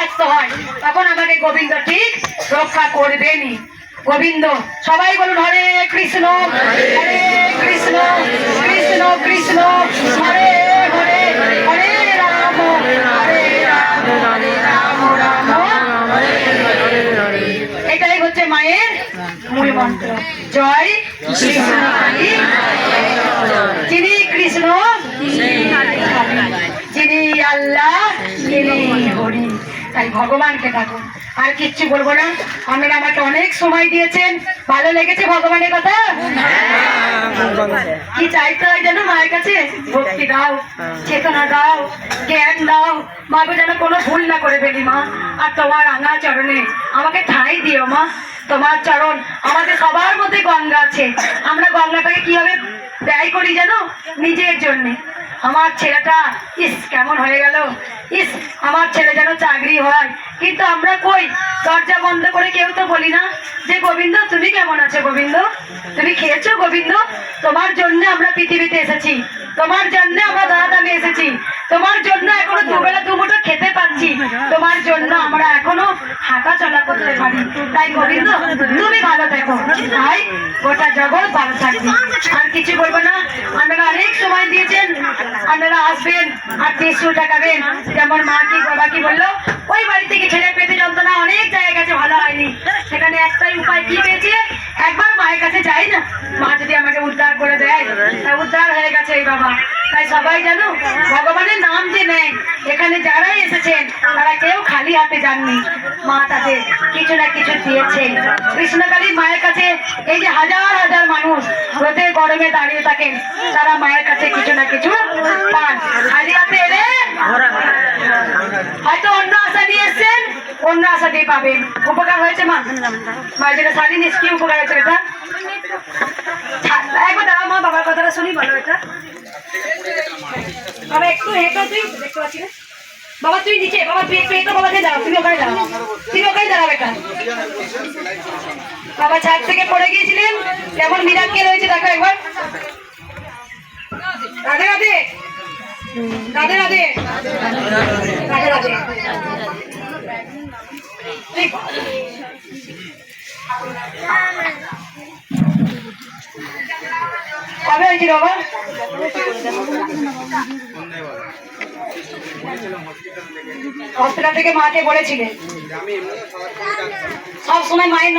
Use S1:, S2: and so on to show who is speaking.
S1: ব্যস্ত হয় তখন আমাকে গোবিন্দ ঠিক রক্ষা করবেনি। গোবিন্দ সবাই বলুন হরে কৃষ্ণ হরে কৃষ্ণ কৃষ্ণ কৃষ্ণ হরে হরে হরে রাম হরে রাম রাম রাম এটাই হচ্ছে মায়ের মূল মন্ত্র। জয় কৃষ্ণ কালী, যিনি কৃষ্ণ যিনি আল্লাহ যিনি হরি। তাই ভগবানকে ডাকুন, আর কিচ্ছু বলবো না। আপনারা আমাকে অনেক সময় দিয়েছেন, ভালো লেগেছে ভগবানের কথা? কি চাইতে হয় যেন মায়ের কাছে? ভক্তি দাও, চেতনা দাও, জ্ঞান দাও। মাকে যেন কোনো ভুল না করে ফেলি মা। আর তোমার রাঙা চরণে আমাকে ঠাঁই দিও মা। তোমার চরণ, আমাদের সবার মধ্যে গঙ্গা আছে, আমরা গঙ্গাটাকে কিভাবে ব্যয় করি জানো? নিজের জন্যে। আমার ছেলেটা ইস কেমন হয়ে গেল, ইস আমার ছেলে যেন চাকরি হয়, কিন্তু আমরা কই? দরজা বন্ধ করে কেউ তো বলি না যে গোবিন্দ তুমি কেমন আছো, গোবিন্দ তুমি খেয়েছো, গোবিন্দ তোমার জন্য আমরা পৃথিবীতে এসেছি, তোমার জন্য আমরা দাঁড়াদামে এসেছি, তোমার জন্য এখনো দুবেলা দুমুঠো খেতে পাচ্ছি, তোমার জন্য আমরা এখনো হাঁটা চলা করতে পারি। তাই গোবিন্দ তুমি ভালো থেকো, তাই গোটা জগৎ ভালো থাকবে। আর কিছু বলবো না। আপনারা অনেক সময় দিয়েছেন, আপনারা আসবেন আর টিস্যু টাকাবেন। যেমন মা কি বাবা কি বললো, ওই বাড়ি থেকে ছেলে পেতে যন্ত্রণা অনেক জায়গায় গেছে, ভালো হয়নি, সেখানে একটাই উপায় কি পেয়েছে, একবার মায়ের কাছে যাই না, মা যদি আমাকে উদ্ধার করে দেয় তা উদ্ধার হয়ে গেছে এই বাবা। তাই সবাই জানো ভগবানের নাম যে নেয়, এখানে যারাই এসেছেন তারা কেউ খালি হাতে যাননি, মা তাদের কিছু না কিছু দিয়েছে। কৃষ্ণকালী মায়ের কাছে এই যে হাজার হাজার মানুষ রোদে গরমে দাঁড়িয়ে থাকেন, তারা মায়ের কাছে কিছু না কিছু পান। খালি হাতে এলে হয়তো অন্য আশা নিয়ে এসছেন, অন্য আশা দিয়ে পাবেন। উপকার হয়েছে মা? মায়ের যেটা শাড়ি নিস কি উপকার হয়েছে? এটা একবার দাঁড়াও মা, বাবার কথাটা শুনি, বলো এটা। বাবা একটু হেঁটো, তুই দেখতে পাচ্ছি না বাবা, তুই নিচে, বাবা তুই একটু হেঁটো, বাবা দাঁড়াও, তুমি ওখানে দাঁড়াও, তুমি ওখানে দাঁড়াও বেটা। বাবা ছাদ থেকে পড়ে গিয়েছিলেন, কেমন মিরাক্কেল হয়েছে দেখো একবার। রাধে রাধে রাধে রাধে রাধে রাধে। কবে হয়েছিল বাবা? হসপিটাল থেকে মাকে বলেছিলেন সব সময় মায়ের